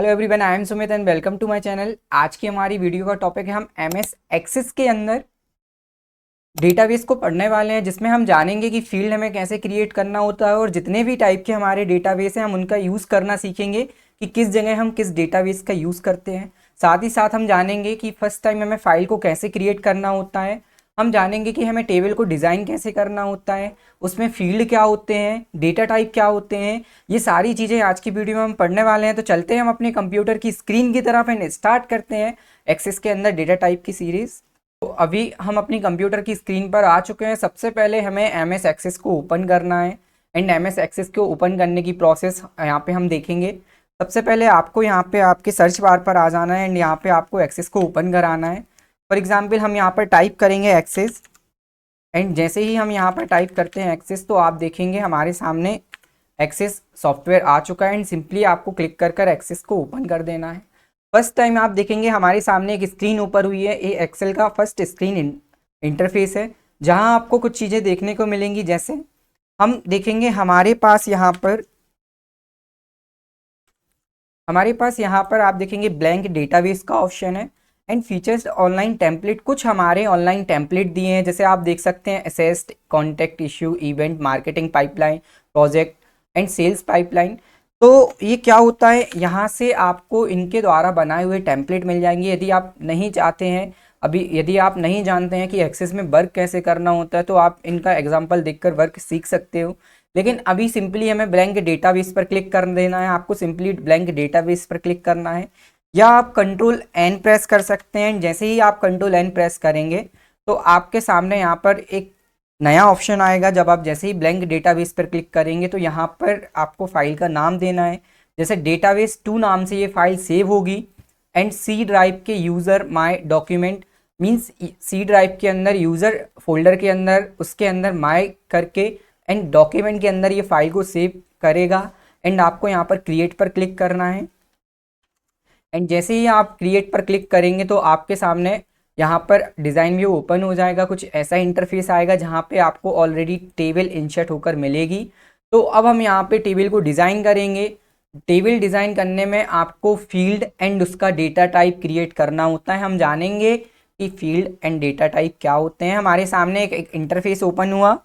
Hello everyone, I am Sumit and welcome to my channel. आज की हमारी वीडियो का टॉपिक है हम एमएस एक्सेस के अंदर डेटाबेस को पढ़ने वाले हैं, जिसमें हम जानेंगे कि फील्ड हमें कैसे क्रिएट करना होता है और जितने भी टाइप के हमारे डेटाबेस हैं हम उनका यूज़ करना सीखेंगे कि किस जगह हम किस डेटाबेस का यूज़ करते हैं। साथ ही साथ हम जानेंगे कि फर्स्ट टाइम हमें फाइल को कैसे क्रिएट करना होता है। हम जानेंगे कि हमें टेबल को डिज़ाइन कैसे करना होता है, उसमें फील्ड क्या होते हैं, डेटा टाइप क्या होते हैं। ये सारी चीज़ें आज की वीडियो में हम पढ़ने वाले हैं। तो चलते हैं हम अपने कंप्यूटर की स्क्रीन की तरफ एंड स्टार्ट करते हैं एक्सेस के अंदर डेटा टाइप की सीरीज़। तो अभी हम अपनी कंप्यूटर की स्क्रीन पर आ चुके हैं। सबसे पहले हमें एम एस एक्सेस को ओपन करना है एंड एम एस एक्सेस को ओपन करने की प्रोसेस यहाँ पे हम देखेंगे। सबसे पहले आपको यहाँ पे आपके सर्च बार पर आ जाना है एंड यहाँ पे आपको एक्सेस को ओपन कराना है। फॉर एग्जांपल हम यहाँ पर टाइप करेंगे एक्सेस एंड जैसे ही हम यहाँ पर टाइप करते हैं एक्सेस तो आप देखेंगे हमारे सामने एक्सेस सॉफ्टवेयर आ चुका है एंड सिंपली आपको क्लिक कर कर एक्सेस को ओपन कर देना है। फर्स्ट टाइम आप देखेंगे हमारे सामने एक स्क्रीन ऊपर हुई है। ये एक्सेल का फर्स्ट स्क्रीन इंटरफेस है, जहां आपको कुछ चीज़ें देखने को मिलेंगी। जैसे हम देखेंगे हमारे पास यहाँ पर आप देखेंगे ब्लैंक डेटाबेस का ऑप्शन है एंड फीचर्स ऑनलाइन टेम्पलेट। कुछ हमारे ऑनलाइन टेम्पलेट दिए हैं, जैसे आप देख सकते हैं assets, contact issue, event, marketing pipeline, project and sales pipeline. तो ये क्या होता है, यहाँ से आपको इनके द्वारा बनाए हुए टेम्पलेट मिल जाएंगे। यदि आप नहीं चाहते हैं, यदि आप नहीं जानते हैं कि एक्सेस में वर्क कैसे करना होता है, तो आप इनका एग्जाम्पल देखकर वर्क सीख सकते हो। लेकिन अभी सिंपली हमें ब्लैंक डेटाबेस पर क्लिक कर देना है। आपको सिंपली ब्लैंक डेटाबेस पर क्लिक करना है या आप कंट्रोल एन प्रेस कर सकते हैं। जैसे ही आप कंट्रोल एन प्रेस करेंगे तो आपके सामने यहाँ पर एक नया ऑप्शन आएगा। जब आप जैसे ही ब्लैंक डेटाबेस पर क्लिक करेंगे तो यहाँ पर आपको फाइल का नाम देना है। जैसे डेटाबेस 2 नाम से ये फाइल सेव होगी एंड सी ड्राइव के user my document means C drive के अंदर यूज़र फोल्डर के अंदर उसके अंदर माय करके एंड डॉक्यूमेंट के अंदर ये फाइल को सेव करेगा एंड आपको यहाँ पर क्रिएट पर क्लिक करना है। एंड जैसे ही आप क्रिएट पर क्लिक करेंगे तो आपके सामने यहाँ पर डिज़ाइन व्यू ओपन हो जाएगा। कुछ ऐसा इंटरफेस आएगा जहाँ पे आपको ऑलरेडी टेबल इंसर्ट होकर मिलेगी। तो अब हम यहाँ पे टेबल को डिज़ाइन करेंगे। टेबल डिज़ाइन करने में आपको फील्ड एंड उसका डेटा टाइप क्रिएट करना होता है। हम जानेंगे कि फील्ड एंड डेटा टाइप क्या होते हैं। हमारे सामने एक इंटरफेस ओपन हुआ।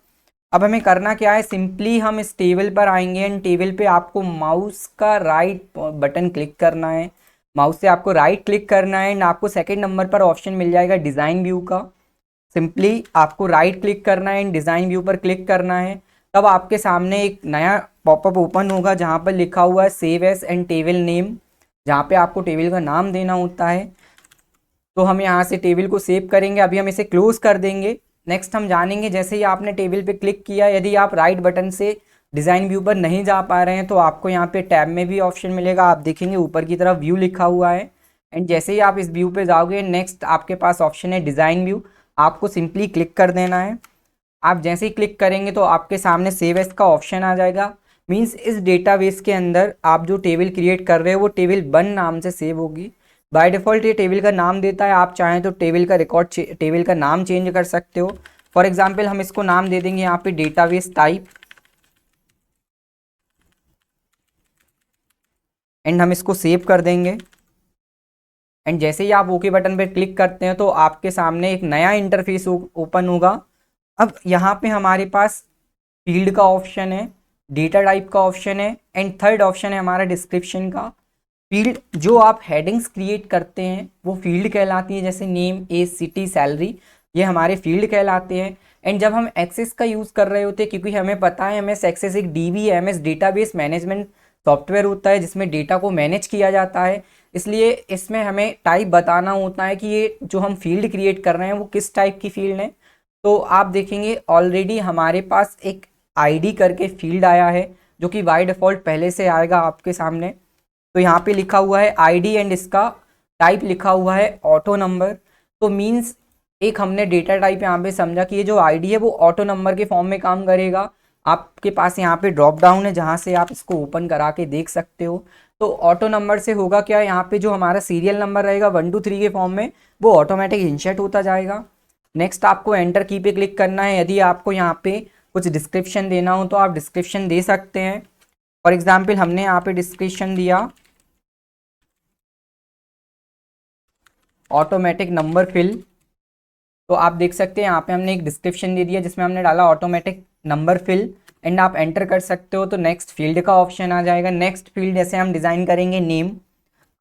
अब हमें करना क्या है, सिंपली हम इस टेबल पर आएंगे एंड टेबल पे आपको माउस का राइट बटन क्लिक करना है। माउस से आपको राइट क्लिक करना है एंड आपको सेकंड नंबर पर ऑप्शन मिल जाएगा डिज़ाइन व्यू का। सिंपली आपको राइट क्लिक करना है एंड डिज़ाइन व्यू पर क्लिक करना है। तब आपके सामने एक नया पॉपअप ओपन होगा जहाँ पर लिखा हुआ है save as and table name, जहाँ पे आपको टेबल का नाम देना होता है। तो हम यहाँ से टेबल को सेव करेंगे। अभी हम इसे क्लोज कर देंगे। नेक्स्ट हम जानेंगे, जैसे ही आपने टेबल पे क्लिक किया, यदि आप राइट बटन से डिज़ाइन व्यू पर नहीं जा पा रहे हैं तो आपको यहाँ पे टैब में भी ऑप्शन मिलेगा। आप देखेंगे ऊपर की तरफ व्यू लिखा हुआ है एंड जैसे ही आप इस व्यू पे जाओगे नेक्स्ट आपके पास ऑप्शन है डिज़ाइन व्यू। आपको सिंपली क्लिक कर देना है। आप जैसे ही क्लिक करेंगे तो आपके सामने सेव एज का ऑप्शन आ जाएगा। मीन्स इस डेटाबेस के अंदर आप जो टेबल क्रिएट कर रहे हो वो टेबल 1 नाम से सेव होगी। बाय डिफ़ॉल्ट ये टेबल का नाम देता है। आप चाहें तो टेबल का नाम चेंज कर सकते हो। फॉर एग्जांपल हम इसको नाम दे देंगे यहाँ पे डेटाबेस टाइप एंड हम इसको सेव कर देंगे। एंड जैसे ही आप ओके बटन पर क्लिक करते हैं तो आपके सामने एक नया इंटरफेस ओपन होगा। अब यहाँ पे हमारे पास फील्ड का ऑप्शन है, डेटा टाइप का ऑप्शन है एंड थर्ड ऑप्शन है हमारा डिस्क्रिप्शन का। फील्ड जो आप हेडिंग्स क्रिएट करते हैं वो फील्ड कहलाती है, जैसे नेम, एज, सिटी, सैलरी, ये हमारे फील्ड कहलाते हैं। एंड जब हम एक्सेस का यूज़ कर रहे होते हैं, क्योंकि हमें पता है एमएस एक्सेस एक डीबीएमएस डेटाबेस मैनेजमेंट सॉफ्टवेयर होता है जिसमें डेटा को मैनेज किया जाता है, इसलिए इसमें हमें टाइप बताना होता है कि ये जो हम फील्ड क्रिएट कर रहे हैं वो किस टाइप की फील्ड है। तो आप देखेंगे ऑलरेडी हमारे पास एक आईडी करके फील्ड आया है जो कि बाय डिफ़ॉल्ट पहले से आएगा आपके सामने। तो यहाँ पे लिखा हुआ है आईडी एंड इसका टाइप लिखा हुआ है ऑटो नंबर। तो मीन्स एक हमने डेटा टाइप यहाँ पे समझा कि ये जो आईडी है वो ऑटो नंबर के फॉर्म में काम करेगा। आपके पास यहाँ पे ड्रॉप डाउन है जहाँ से आप इसको ओपन करा के देख सकते हो। तो ऑटो नंबर से होगा क्या, यहाँ पे जो हमारा सीरियल नंबर रहेगा 1 2 3 के फॉर्म में वो ऑटोमेटिक इंसर्ट होता जाएगा। नेक्स्ट आपको एंटर की पे क्लिक करना है। यदि आपको यहाँ पे कुछ डिस्क्रिप्शन देना हो तो आप डिस्क्रिप्शन दे सकते हैं। फॉर एग्जाम्पल हमने यहाँ पे डिस्क्रिप्शन दिया ऑटोमेटिक नंबर फिल। तो आप देख सकते हैं यहाँ पे हमने एक डिस्क्रिप्शन दे दिया जिसमें हमने डाला ऑटोमेटिक नंबर फिल, एंड आप एंटर कर सकते हो। तो नेक्स्ट फील्ड का ऑप्शन आ जाएगा। नेक्स्ट फील्ड जैसे हम डिज़ाइन करेंगे नेम,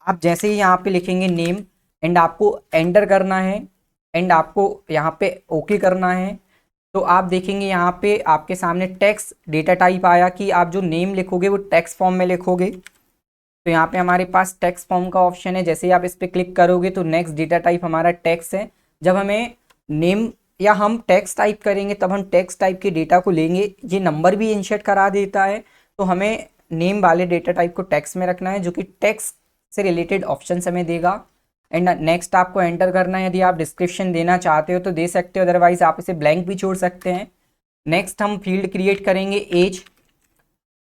आप जैसे ही यहाँ पे लिखेंगे नेम एंड आपको एंटर करना है एंड आपको यहाँ पे ओके करना है, तो आप देखेंगे यहाँ पे आपके सामने टेक्स्ट डेटा टाइप आया कि आप जो नेम लिखोगे वो टेक्स्ट फॉर्म में लिखोगे। तो यहाँ पे हमारे पास टेक्स्ट फॉर्म का ऑप्शन है, जैसे ही आप इस पर क्लिक करोगे तो नेक्स्ट डेटा टाइप हमारा टेक्स्ट है। जब हमें नेम या हम टेक्स्ट टाइप करेंगे तब हम टेक्स्ट टाइप के डेटा को लेंगे, ये नंबर भी इंसर्ट करा देता है। तो हमें नेम वाले डेटा टाइप को टेक्स्ट में रखना है जो कि टेक्स्ट से रिलेटेड ऑप्शन हमें देगा। एंड नेक्स्ट आपको एंटर करना है। यदि आप डिस्क्रिप्शन देना चाहते हो तो दे सकते हो, अदरवाइज आप इसे ब्लैंक भी छोड़ सकते हैं। नेक्स्ट हम फील्ड क्रिएट करेंगे एज,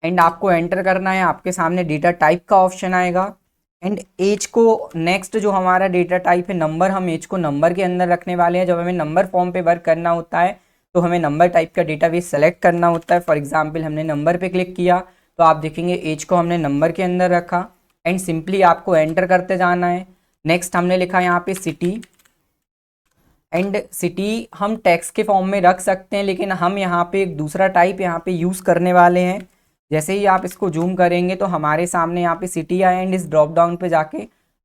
एंड आपको एंटर करना है। आपके सामने डेटा टाइप का ऑप्शन आएगा एंड एज को नेक्स्ट जो हमारा डेटा टाइप है नंबर, हम एज को नंबर के अंदर रखने वाले हैं। जब हमें नंबर फॉर्म पे वर्क करना होता है तो हमें नंबर टाइप का डेटाबेस सेलेक्ट करना होता है। फॉर एग्जांपल हमने नंबर पे क्लिक किया तो आप देखेंगे एज को हमने नंबर के अंदर रखा एंड सिंपली आपको एंटर करते जाना है। नेक्स्ट हमने लिखा यहाँ पे सिटी, एंड सिटी हम टेक्स्ट के फॉर्म में रख सकते हैं, लेकिन हम यहाँ पे एक दूसरा टाइप यहाँ पे यूज़ करने वाले हैं। जैसे ही आप इसको जूम करेंगे तो हमारे सामने यहाँ पे सिटी आया एंड इस ड्रॉप डाउन पे जाके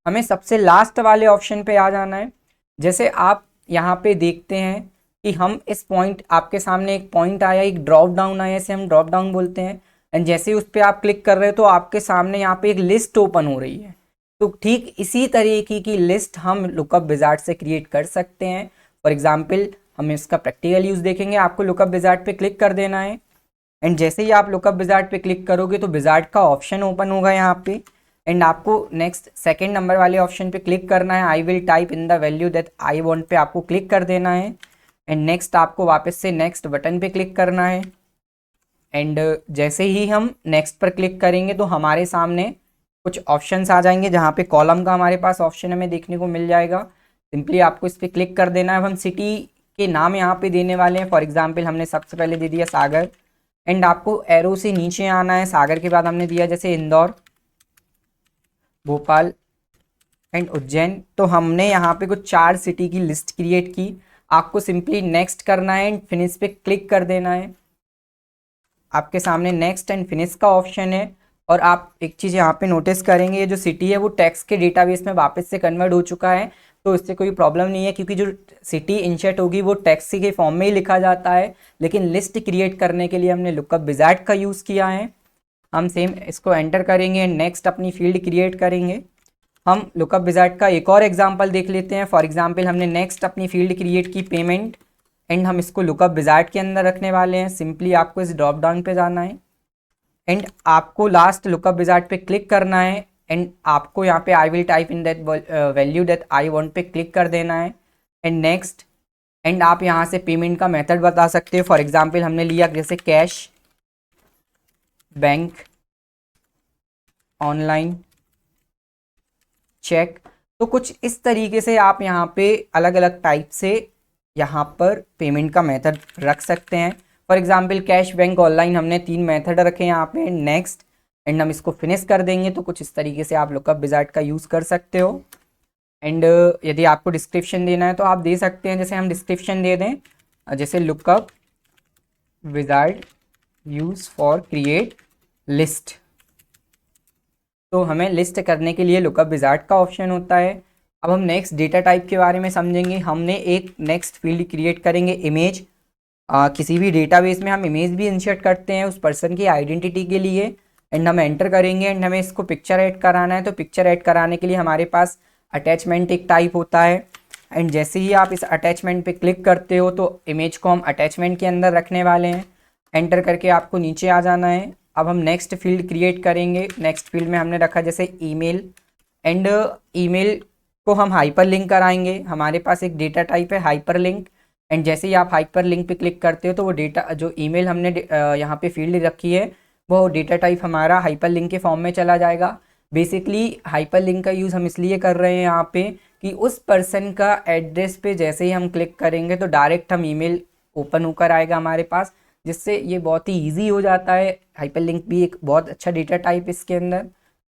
हमें सबसे लास्ट वाले ऑप्शन पे आ जाना है। जैसे आप यहाँ पे देखते हैं कि हम इस पॉइंट, आपके सामने एक पॉइंट आया, एक ड्रॉप डाउन आया, इसे हम ड्रॉप डाउन बोलते हैं। एंड जैसे ही उस पर आप क्लिक कर रहे हो तो आपके सामने यहाँ पे एक लिस्ट ओपन हो रही है। तो ठीक इसी तरीके की लिस्ट हम लुकअप विजार्ड से क्रिएट कर सकते हैं। फॉर एग्जाम्पल हम इसका प्रैक्टिकल यूज़ देखेंगे। आपको लुकअप विजार्ड पे क्लिक कर देना है एंड जैसे ही आप लुकअप विजार्ड पे क्लिक करोगे तो विजार्ड का ऑप्शन ओपन होगा यहाँ पे, एंड आपको नेक्स्ट सेकंड नंबर वाले ऑप्शन पे क्लिक करना है। I will type in the value that I want पे आपको क्लिक कर देना है एंड नेक्स्ट आपको वापस से नेक्स्ट बटन पे क्लिक करना है। एंड जैसे ही हम नेक्स्ट पर क्लिक करेंगे तो हमारे सामने कुछ ऑप्शंस आ जाएंगे जहाँ पे कॉलम का हमारे पास ऑप्शन हमें देखने को मिल जाएगा। सिंपली आपको इस पर क्लिक कर देना है। अब हम सिटी के नाम यहाँ पे देने वाले हैं। फॉर एग्जाम्पल हमने सबसे पहले दे दिया सागर, एंड आपको एरो से नीचे आना है। सागर के बाद हमने दिया जैसे इंदौर, भोपाल एंड उज्जैन। तो हमने यहाँ पे कुछ 4 सिटी की लिस्ट क्रिएट की। आपको सिंपली नेक्स्ट करना है एंड फिनिश पे क्लिक कर देना है। आपके सामने नेक्स्ट एंड फिनिश का ऑप्शन है। और आप एक चीज़ यहाँ पे नोटिस करेंगे, ये जो सिटी है वो टेक्स्ट के डेटाबेस में वापस से कन्वर्ट हो चुका है। तो इससे कोई प्रॉब्लम नहीं है क्योंकि जो सिटी इंसर्ट होगी वो टेक्स्ट के फॉर्म में ही लिखा जाता है, लेकिन लिस्ट क्रिएट करने के लिए हमने लुकअप विजार्ड का यूज़ किया है। हम सेम इसको एंटर करेंगे एंड नेक्स्ट अपनी फील्ड क्रिएट करेंगे। हम लुकअप विजार्ड का एक और एग्जांपल देख लेते हैं। फॉर एग्जांपल हमने नेक्स्ट अपनी फील्ड क्रिएट की पेमेंट, एंड हम इसको लुकअप विजार्ड के अंदर रखने वाले हैं। सिंपली आपको इस ड्रॉप डाउन पे जाना है एंड आपको लास्ट लुकअप विजार्ड पे क्लिक करना है एंड आपको यहाँ पे I will type in that value that I want पे क्लिक कर देना है एंड नेक्स्ट। एंड आप यहाँ से पेमेंट का मेथड बता सकते हो। फॉर एग्जांपल हमने लिया जैसे कैश, बैंक, ऑनलाइन, चेक। तो कुछ इस तरीके से आप यहाँ पे अलग अलग टाइप से यहाँ पर पेमेंट का मेथड रख सकते हैं। For example cash, bank, online हमने 3 मेथड रखे यहाँ पे। नेक्स्ट एंड हम इसको फिनिश कर देंगे। तो कुछ इस तरीके से आप लुकअप विजार्ड का यूज़ कर सकते हो। एंड यदि आपको डिस्क्रिप्शन देना है तो आप दे सकते हैं। जैसे हम डिस्क्रिप्शन दे दें, जैसे lookup wizard use for create list. तो हमें लिस्ट करने के लिए लुकअप विजार्ड का ऑप्शन होता है। अब हम नेक्स्ट डेटा टाइप के बारे में समझेंगे। हमने एक नेक्स्ट फील्ड क्रिएट करेंगे इमेज। किसी भी डेटाबेस में हम इमेज भी इंसर्ट करते हैं उस पर्सन की आइडेंटिटी के लिए, एंड हम एंटर करेंगे एंड हमें इसको पिक्चर ऐड कराना है। तो पिक्चर ऐड कराने के लिए हमारे पास अटैचमेंट एक टाइप होता है, एंड जैसे ही आप इस अटैचमेंट पे क्लिक करते हो तो इमेज को हम अटैचमेंट के अंदर रखने वाले हैं। एंटर करके आपको नीचे आ जाना है। अब हम नेक्स्ट फील्ड क्रिएट करेंगे। नेक्स्ट फील्ड में हमने रखा जैसे ईमेल, एंड ईमेल को हम हाइपर लिंक कराएंगे। हमारे पास एक डेटा टाइप है हाइपर लिंक, एंड जैसे ही आप हाइपर लिंक पे क्लिक करते हो तो वो डेटा, जो ईमेल हमने यहाँ पे फील्ड रखी है वो डेटा टाइप हमारा हाइपर लिंक के फॉर्म में चला जाएगा। बेसिकली हाइपर लिंक का यूज़ हम इसलिए कर रहे हैं यहाँ पे कि उस पर्सन का एड्रेस पे जैसे ही हम क्लिक करेंगे तो डायरेक्ट हम ईमेल ओपन होकर आएगा हमारे पास, जिससे ये बहुत ही ईजी हो जाता है। हाइपर लिंक भी एक बहुत अच्छा डेटा टाइप इसके अंदर।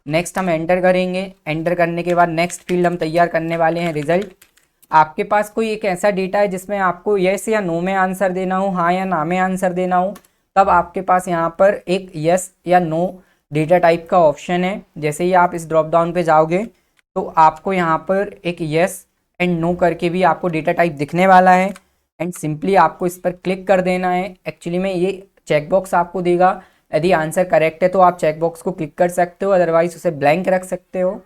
नेक्स्ट हम एंटर करेंगे। एंटर करने के बाद नेक्स्ट फील्ड हम तैयार करने वाले हैं रिजल्ट। आपके पास कोई एक ऐसा डेटा है जिसमें आपको यस या नो में आंसर देना हो, हाँ या ना में आंसर देना हो, तब आपके पास यहाँ पर एक यस या नो डेटा टाइप का ऑप्शन है। जैसे ही आप इस ड्रॉप डाउन पे जाओगे तो आपको यहाँ पर एक यस एंड नो करके भी आपको डेटा टाइप दिखने वाला है, एंड सिंपली आपको इस पर क्लिक कर देना है। एक्चुअली में ये चेकबॉक्स आपको देगा, यदि आंसर करेक्ट है तो आप चेकबॉक्स को क्लिक कर सकते हो, अदरवाइज उसे ब्लैंक रख सकते हो।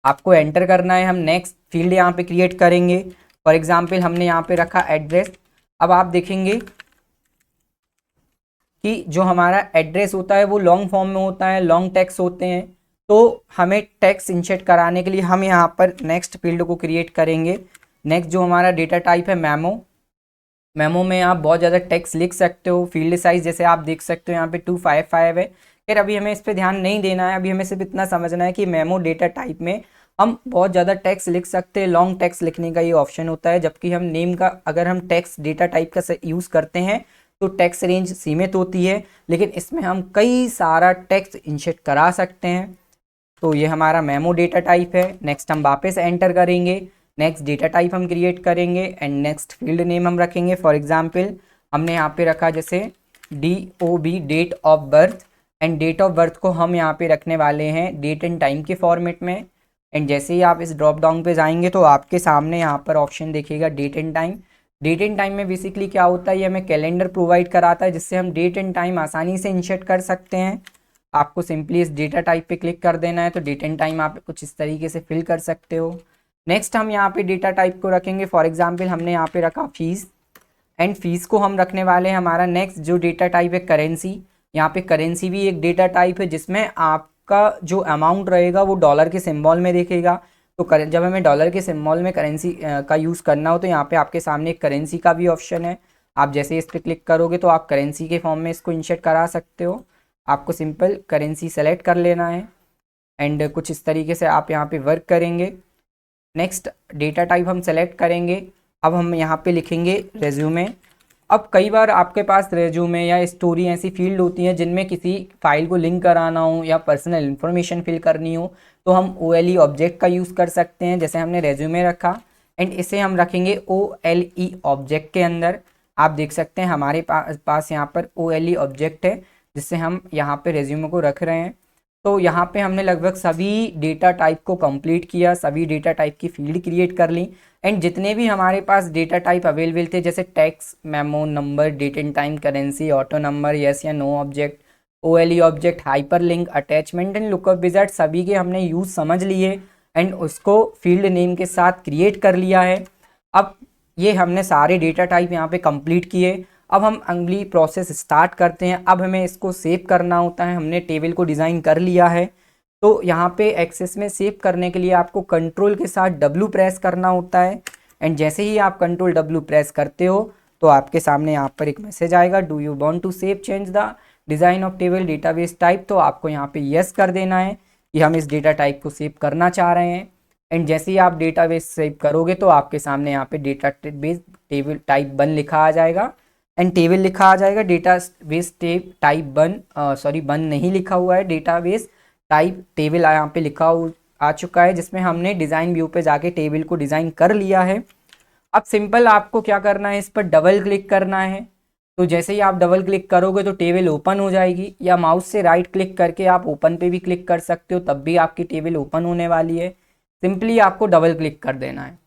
आपको एंटर करना है। हम नेक्स्ट फील्ड यहाँ पे क्रिएट करेंगे। फॉर एग्जांपल हमने यहाँ पे रखा एड्रेस। अब आप देखेंगे कि जो हमारा एड्रेस होता है वो लॉन्ग फॉर्म में होता है, लॉन्ग टेक्स्ट होते हैं, तो हमें टेक्स्ट इंसर्ट कराने के लिए हम यहाँ पर नेक्स्ट फील्ड को क्रिएट करेंगे। नेक्स्ट जो हमारा डेटा टाइप है मेमो। मेमो में आप बहुत ज़्यादा टेक्स्ट लिख सकते हो। फील्ड साइज जैसे आप देख सकते हो यहाँ पे 255 है। फिर अभी हमें इस पर ध्यान नहीं देना है, अभी हमें सिर्फ इतना समझना है कि मेमो डेटा टाइप में हम बहुत ज़्यादा टेक्स्ट लिख सकते हैं। लॉन्ग टेक्स्ट लिखने का ये ऑप्शन होता है, जबकि हम नेम का अगर हम टेक्स्ट डेटा टाइप का यूज़ करते हैं तो टेक्स्ट रेंज सीमित होती है, लेकिन इसमें हम कई सारा टेक्स्ट इंसर्ट करा सकते हैं। तो ये हमारा मेमो डेटा टाइप है। नेक्स्ट हम वापस एंटर करेंगे। नेक्स्ट डेटा टाइप हम क्रिएट करेंगे एंड नेक्स्ट फील्ड नेम हम रखेंगे। फॉर एग्जांपल हमने यहाँ पे रखा जैसे DOB date of birth, and date of birth को हम यहाँ पे रखने वाले हैं डेट एंड टाइम के फॉर्मेट में। एंड जैसे ही आप इस ड्रॉप डाउन पे जाएंगे तो आपके सामने यहाँ पर ऑप्शन देखिएगा date and time. Date and time में बेसिकली क्या होता है, ये हमें कैलेंडर प्रोवाइड कराता है जिससे हम डेट एंड टाइम आसानी से इंसर्ट कर सकते हैं। आपको सिंपली इस डेटा टाइप पे क्लिक कर देना है, तो डेट एंड टाइम आप कुछ इस तरीके से फिल कर सकते हो। नेक्स्ट हम यहाँ पे डेटा टाइप को रखेंगे। फॉर एग्जांपल हमने यहाँ पे रखा फीस, एंड फीस को हम रखने वाले हैं हमारा नेक्स्ट जो डेटा टाइप है करेंसी। यहाँ पे करेंसी भी एक डेटा टाइप है जिसमें आपका जो अमाउंट रहेगा वो डॉलर के सिंबल में दिखेगा। तो जब हमें डॉलर के सिंबल में करेंसी का यूज़ करना हो तो यहाँ पे आपके सामने एक करेंसी का भी ऑप्शन है। आप जैसे इस पर क्लिक करोगे तो आप करेंसी के फॉर्म में इसको इंसर्ट करा सकते हो। आपको सिंपल करेंसी सेलेक्ट कर लेना है एंड कुछ इस तरीके से आप यहाँ पे वर्क करेंगे। नेक्स्ट डेटा टाइप हम सेलेक्ट करेंगे। अब हम यहाँ पे लिखेंगे रेज्यूमे। अब कई बार आपके पास रेज्यूमे या स्टोरी ऐसी फील्ड होती हैं जिनमें किसी फाइल को लिंक कराना हो या पर्सनल इन्फॉर्मेशन फिल करनी हो, तो हम OLE ऑब्जेक्ट का यूज़ कर सकते हैं। जैसे हमने रेज्यूमे रखा एंड इसे हम रखेंगे OLE ऑब्जेक्ट के अंदर। आप देख सकते हैं हमारे पास यहाँ पर OLE ऑब्जेक्ट है जिससे हम यहाँ पे रेज्यूमे को रख रहे हैं। तो यहाँ पे हमने लगभग सभी डेटा टाइप को कंप्लीट किया, सभी डेटा टाइप की फील्ड क्रिएट कर ली, एंड जितने भी हमारे पास डेटा टाइप अवेलेबल थे जैसे text, memo, number, date and time, currency, auto number, yes या no object, OLE object, hyper, attachment and lookup wizard, सभी के हमने यूज़ समझ लिए एंड उसको फील्ड नेम के साथ क्रिएट कर लिया है। अब ये हमने सारे डेटा टाइप यहाँ पे कंप्लीट किए। अब हम अगली प्रोसेस स्टार्ट करते हैं। अब हमें इसको सेव करना होता है। हमने टेबल को डिज़ाइन कर लिया है, तो यहाँ पे एक्सेस में सेव करने के लिए आपको कंट्रोल के साथ W प्रेस करना होता है, एंड जैसे ही आप कंट्रोल W प्रेस करते हो तो आपके सामने यहाँ पर एक मैसेज आएगा, do you want to save change the design of table database type. तो आपको यहाँ पे यस कर देना है कि हम इस डेटा टाइप को सेव करना चाह रहे हैं। एंड जैसे ही आप डेटाबेस सेव करोगे तो आपके सामने यहाँ पे डेटाबेस टेबल टाइप 1 लिखा आ जाएगा एंड टेबल लिखा आ जाएगा। डेटाबेस टाइप 1 1 नहीं लिखा हुआ है, डेटाबेस टाइप टेबल यहाँ पे आ चुका है, जिसमें हमने डिज़ाइन व्यू पे जाके टेबल को डिज़ाइन कर लिया है। अब सिंपल आपको क्या करना है, इस पर डबल क्लिक करना है। तो जैसे ही आप डबल क्लिक करोगे तो टेबल ओपन हो जाएगी, या माउस से राइट क्लिक करके आप ओपन पे भी क्लिक कर सकते हो, तब भी आपकी टेबल ओपन होने वाली है। सिंपली आपको डबल क्लिक कर देना है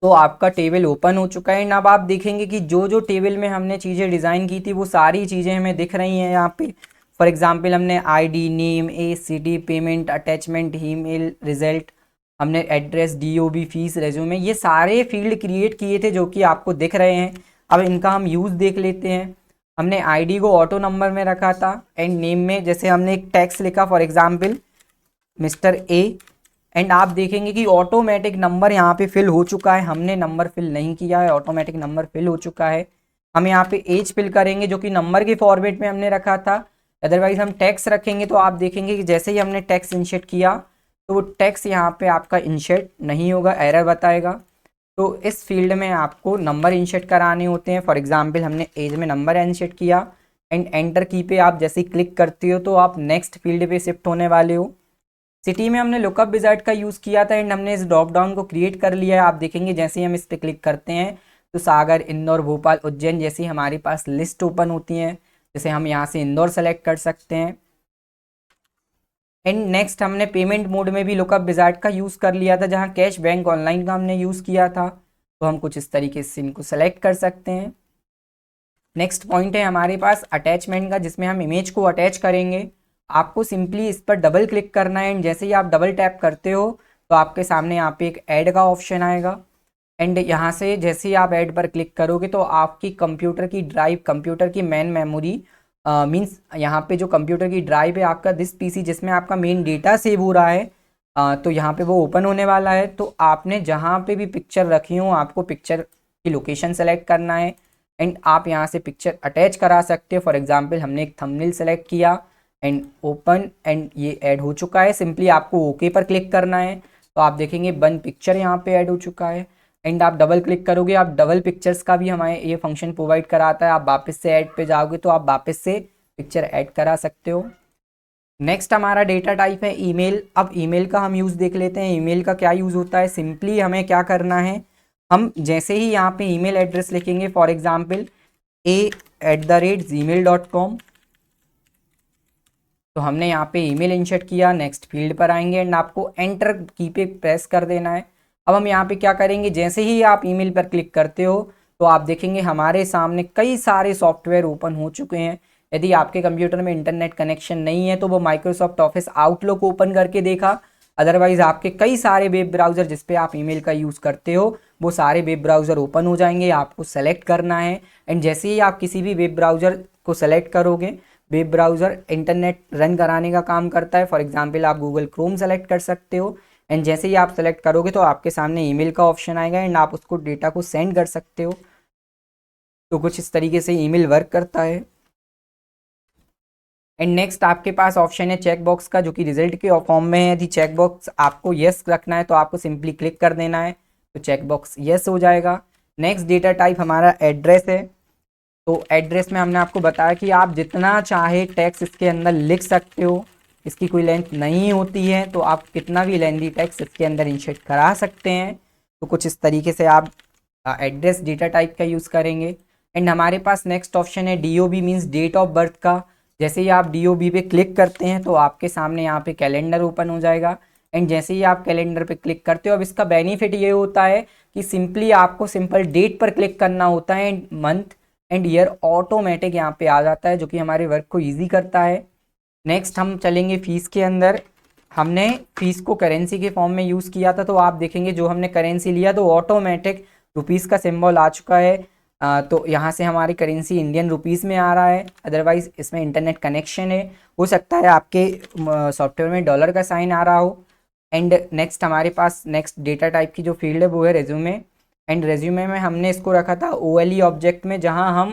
तो आपका टेबल ओपन हो चुका है। अब आप देखेंगे कि जो जो टेबल में हमने चीज़ें डिज़ाइन की थी वो सारी चीज़ें हमें दिख रही हैं यहाँ पे। फॉर एग्जांपल हमने ID, name, ACD, payment, attachment, email, result, हमने एड्रेस, DOB, फीस, रेज्यूमे, ये सारे फील्ड क्रिएट किए थे जो कि आपको दिख रहे हैं। अब इनका हम यूज़ देख लेते हैं। हमने ID को ऑटो नंबर में रखा था एंड नेम में जैसे हमने एक टेक्स्ट लिखा, for example mister A, and आप देखेंगे कि ऑटोमेटिक नंबर यहाँ पे फिल हो चुका है। हमने नंबर फिल नहीं किया है, ऑटोमेटिक नंबर फिल हो चुका है। हम यहाँ पे एज फिल करेंगे जो कि नंबर के फॉर्मेट में हमने रखा था। अदरवाइज हम टैक्स रखेंगे तो आप देखेंगे कि जैसे ही हमने टैक्स इंसर्ट किया तो वो टैक्स यहाँ पे आपका इंसर्ट नहीं होगा, एरर बताएगा। तो इस फील्ड में आपको नंबर इंसर्ट कराने होते हैं। फॉर एग्जाम्पल हमने एज में नंबर इंसर्ट किया एंड एंटर की पे आप जैसे ही क्लिक करते हो तो आप नेक्स्ट फील्ड पे शिफ्ट होने वाले हो। सिटी में हमने लुकअप विजार्ड का यूज़ किया था एंड हमने इस ड्रॉप डाउन को क्रिएट कर लिया है। आप देखेंगे जैसे ही हम इस पर क्लिक करते हैं तो सागर, इंदौर, भोपाल, उज्जैन जैसी हमारे पास लिस्ट ओपन होती है। जैसे हम यहाँ से इंदौर सेलेक्ट कर सकते हैं। एंड नेक्स्ट हमने पेमेंट मोड में भी लुकअप विजार्ड का यूज़ कर लिया था, जहाँ कैश बैंक ऑनलाइन का हमने यूज़ किया था। तो हम कुछ इस तरीके से इनको सेलेक्ट कर सकते हैं। नेक्स्ट पॉइंट है हमारे पास अटैचमेंट का, जिसमें हम इमेज को अटैच करेंगे। आपको सिंपली इस पर डबल क्लिक करना है एंड जैसे ही आप डबल टैप करते हो तो आपके सामने यहाँ पे एक ऐड का ऑप्शन आएगा। एंड यहाँ से जैसे ही आप ऐड पर क्लिक करोगे तो आपकी कंप्यूटर की ड्राइव, कंप्यूटर की मेन मेमोरी मीन्स यहाँ पे जो कंप्यूटर की ड्राइव है आपका दिस पीसी, जिसमें आपका मेन डेटा सेव हो रहा है, तो यहाँ पे वो ओपन होने वाला है। तो आपने जहाँ पे भी पिक्चर रखी हो आपको पिक्चर की लोकेशन सेलेक्ट करना है एंड आप यहाँ से पिक्चर अटैच करा सकते हो। फॉर एग्जांपल हमने एक थंबनेल सेलेक्ट किया एंड ओपन एंड ये ऐड हो चुका है। सिंपली आपको ओके पर क्लिक करना है तो आप देखेंगे वन पिक्चर यहाँ पे ऐड हो चुका है। एंड आप डबल क्लिक करोगे, आप डबल पिक्चर्स का भी हमारे ये फंक्शन प्रोवाइड कराता है। आप वापस से ऐड पे जाओगे तो आप वापस से पिक्चर ऐड करा सकते हो। नेक्स्ट हमारा डेटा टाइप है ईमेल। अब ईमेल का हम यूज़ देख लेते हैं। ईमेल का क्या यूज़ होता है, सिंपली हमें क्या करना है, हम जैसे ही यहाँ पे ईमेल एड्रेस लिखेंगे, फॉर एग्जांपल a@gmail.com, तो हमने यहाँ पे ईमेल इंसर्ट किया। नेक्स्ट फील्ड पर आएंगे एंड आपको एंटर की पे प्रेस कर देना है। अब हम यहाँ पे क्या करेंगे, जैसे ही आप ईमेल पर क्लिक करते हो तो आप देखेंगे हमारे सामने कई सारे सॉफ्टवेयर ओपन हो चुके हैं। यदि आपके कंप्यूटर में इंटरनेट कनेक्शन नहीं है तो वो माइक्रोसॉफ्ट ऑफिस आउटलुक ओपन करके देखा, अदरवाइज आपके कई सारे वेब ब्राउज़र जिस पे आप ईमेल का यूज़ करते हो वो सारे वेब ब्राउज़र ओपन हो जाएंगे। आपको सेलेक्ट करना है एंड जैसे ही आप किसी भी वेब ब्राउज़र को सेलेक्ट करोगे, वेब ब्राउज़र इंटरनेट रन कराने का काम करता है। फॉर एग्जांपल आप गूगल क्रोम सेलेक्ट कर सकते हो एंड जैसे ही आप सेलेक्ट करोगे तो आपके सामने ईमेल का ऑप्शन आएगा एंड आप उसको डेटा को सेंड कर सकते हो। तो कुछ इस तरीके से ईमेल वर्क करता है। एंड नेक्स्ट आपके पास ऑप्शन है चेक बॉक्स का, जो कि रिजल्ट के फॉर्म में है। यदि चेक बॉक्स आपको यस रखना है तो आपको सिंपली क्लिक कर देना है, तो चेक बॉक्स यस हो जाएगा। नेक्स्ट डेटा टाइप हमारा एड्रेस है। तो एड्रेस में हमने आपको बताया कि आप जितना चाहे टेक्स्ट इसके अंदर लिख सकते हो, इसकी कोई लेंथ नहीं होती है, तो आप कितना भी लेंथी टेक्स्ट इसके अंदर इंसर्ट करा सकते हैं। तो कुछ इस तरीके से आप एड्रेस डेटा टाइप का यूज़ करेंगे। एंड हमारे पास नेक्स्ट ऑप्शन है DOB means date of birth का। जैसे ही आप DOB पे क्लिक करते हैं तो आपके सामने यहाँ पे कैलेंडर ओपन हो जाएगा एंड जैसे ही आप कैलेंडर पे क्लिक करते हो, अब इसका बेनिफिट ये होता है कि सिंपली आपको सिंपल डेट पर क्लिक करना होता है and month and year automatic यहाँ पे आ जाता है, जो कि हमारे वर्क को ईजी करता है। नेक्स्ट हम चलेंगे फीस के अंदर। हमने फीस को करेंसी के फॉर्म में यूज़ किया था, तो आप देखेंगे जो हमने करेंसी लिया तो ऑटोमेटिक रुपीज़ का सिंबल आ चुका है। तो यहाँ से हमारी करेंसी इंडियन रुपीज़ में आ रहा है। अदरवाइज़ इसमें इंटरनेट कनेक्शन है, हो सकता है आपके सॉफ्टवेयर में डॉलर का साइन आ रहा हो। एंड नेक्स्ट हमारे पास नेक्स्ट डेटा टाइप की जो फील्ड है वो है रेज्यूमे। एंड रेज्यूमे में हमने इसको रखा था OLE ऑब्जेक्ट में, जहाँ हम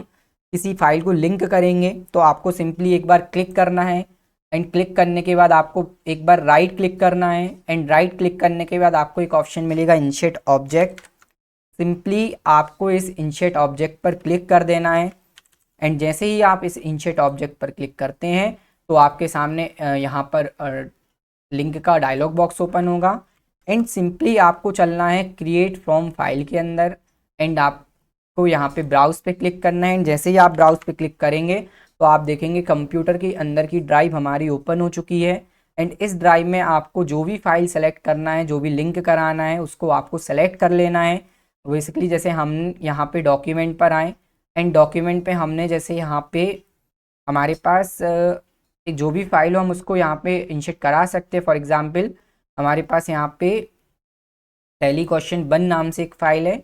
किसी फाइल को लिंक करेंगे। तो आपको सिंपली एक बार क्लिक करना है एंड क्लिक करने के बाद आपको एक बार राइट क्लिक करना है एंड राइट क्लिक करने के बाद आपको एक ऑप्शन मिलेगा इंसर्ट ऑब्जेक्ट। सिंपली आपको इस इंसर्ट ऑब्जेक्ट पर क्लिक कर देना है एंड जैसे ही आप इस इंसर्ट ऑब्जेक्ट पर क्लिक करते हैं तो आपके सामने यहाँ पर लिंक का डायलॉग बॉक्स ओपन होगा एंड सिंपली आपको चलना है क्रिएट फ्रॉम फाइल के अंदर एंड आपको यहाँ पे ब्राउज पे क्लिक करना है एंड जैसे ही आप ब्राउज पे क्लिक करेंगे तो आप देखेंगे कंप्यूटर के अंदर की ड्राइव हमारी ओपन हो चुकी है एंड इस ड्राइव में आपको जो भी फाइल सेलेक्ट करना है, जो भी लिंक कराना है, उसको आपको सेलेक्ट कर लेना है। बेसिकली जैसे हम यहाँ पे डॉक्यूमेंट पर आए एंड डॉक्यूमेंट पे हमने जैसे यहाँ पे हमारे पास जो भी फाइल हो हम उसको यहाँ पे इंसर्ट करा सकते हैं। फॉर एग्जांपल हमारे पास यहाँ पे टैली क्वेश्चन 1 नाम से एक फाइल है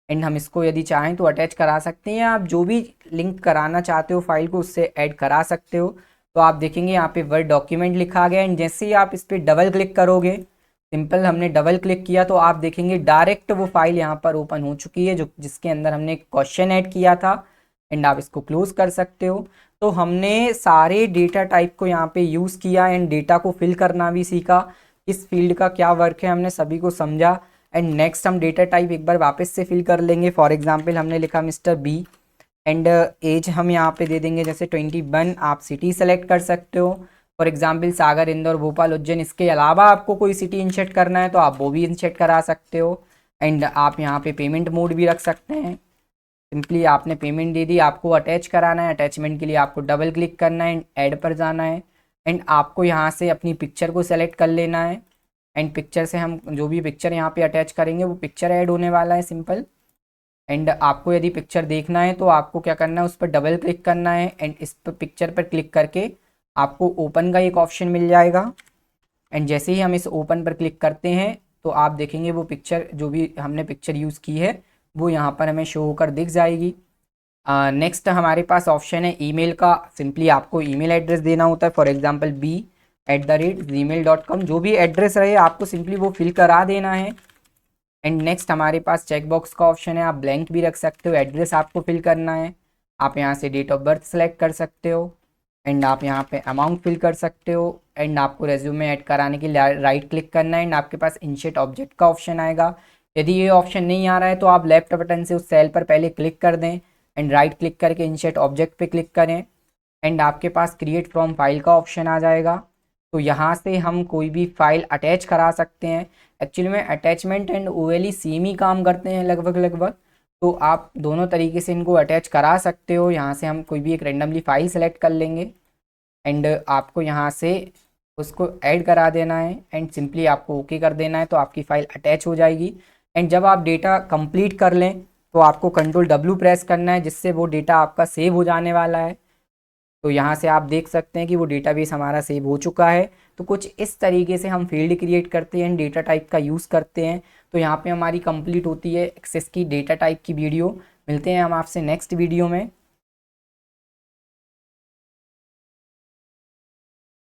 एंड हम इसको यदि चाहें तो अटैच करा सकते हैं, या आप जो भी लिंक कराना चाहते हो फाइल को उससे ऐड करा सकते हो। तो आप देखेंगे यहाँ पे वर्ड डॉक्यूमेंट लिखा गया एंड जैसे ही आप इस पर डबल क्लिक करोगे, सिंपल हमने डबल क्लिक किया तो आप देखेंगे डायरेक्ट वो फाइल यहाँ पर ओपन हो चुकी है जो जिसके अंदर हमने एक क्वेश्चन ऐड किया था एंड आप इसको क्लोज कर सकते हो। तो हमने सारे डेटा टाइप को यहाँ पे यूज़ किया एंड डेटा को फिल करना भी सीखा। इस फील्ड का क्या वर्क है हमने सभी को समझा एंड नेक्स्ट हम डेटा टाइप एक बार वापस से फिल कर लेंगे। फॉर एग्जांपल हमने लिखा मिस्टर B एंड एज हम यहाँ पे दे देंगे जैसे 21। आप सिटी सेलेक्ट कर सकते हो, फॉर एग्जांपल सागर, इंदौर, भोपाल, उज्जैन। इसके अलावा आपको कोई सिटी इंसेट करना है तो आप वो भी इंसेट करा सकते हो। एंड आप यहाँ पे पेमेंट मोड भी रख सकते हैं। सिंपली आपने पेमेंट दे दी, आपको अटैच कराना है। अटैचमेंट के लिए आपको डबल क्लिक करना है, ऐड पर जाना है एंड आपको यहाँ से अपनी पिक्चर को सेलेक्ट कर लेना है। एंड पिक्चर से हम जो भी पिक्चर यहाँ पे अटैच करेंगे वो पिक्चर ऐड होने वाला है, सिंपल। एंड आपको यदि पिक्चर देखना है तो आपको क्या करना है, उस पर डबल क्लिक करना है एंड इस पर पिक्चर पर क्लिक करके आपको ओपन का एक ऑप्शन मिल जाएगा। एंड जैसे ही हम इस ओपन पर क्लिक करते हैं तो आप देखेंगे वो पिक्चर, जो भी हमने पिक्चर यूज़ की है, वो यहाँ पर हमें शो होकर दिख जाएगी। नेक्स्ट हमारे पास ऑप्शन है ईमेल का। सिंपली आपको ईमेल एड्रेस देना होता है, फॉर एग्जांपल b@gmail.com। जो भी एड्रेस रहे आपको सिंपली वो फिल करा देना है। एंड नेक्स्ट हमारे पास चेक बॉक्स का ऑप्शन है, आप ब्लैंक भी रख सकते हो, एड्रेस आपको फिल करना है। आप यहाँ से डेट ऑफ बर्थ सेलेक्ट कर सकते हो एंड आप यहाँ पे अमाउंट फिल कर सकते हो। एंड आपको रेज्यूमे ऐड कराने के लिए राइट क्लिक करना है एंड आपके पास इंसर्ट ऑब्जेक्ट का ऑप्शन आएगा। यदि ये ऑप्शन नहीं आ रहा है तो आप लेफ्ट बटन से उस सेल पर पहले क्लिक कर दें एंड राइट क्लिक करके इंसर्ट ऑब्जेक्ट पे क्लिक करें एंड आपके पास क्रिएट फ्रॉम फाइल का ऑप्शन आ जाएगा। तो यहाँ से हम कोई भी फाइल अटैच करा सकते हैं। एक्चुअली में अटैचमेंट एंड ओएलई सेम ही काम करते हैं लगभग लगभग, तो आप दोनों तरीके से इनको अटैच करा सकते हो। यहाँ से हम कोई भी एक रेंडमली फाइल सेलेक्ट कर लेंगे एंड आपको यहाँ से उसको ऐड करा देना है एंड सिंपली आपको ओके कर देना है, तो आपकी फ़ाइल अटैच हो जाएगी। एंड जब आप डेटा कंप्लीट कर लें तो आपको कंट्रोल W प्रेस करना है, जिससे वो डेटा आपका सेव हो जाने वाला है। तो यहाँ से आप देख सकते हैं कि वो डेटाबेस हमारा सेव हो चुका है। तो कुछ इस तरीके से हम फील्ड क्रिएट करते हैं, डेटा टाइप का यूज़ करते हैं। तो यहाँ पे हमारी कंप्लीट होती है एक्सेस की डेटा टाइप की वीडियो। मिलते हैं हम आपसे नेक्स्ट वीडियो में।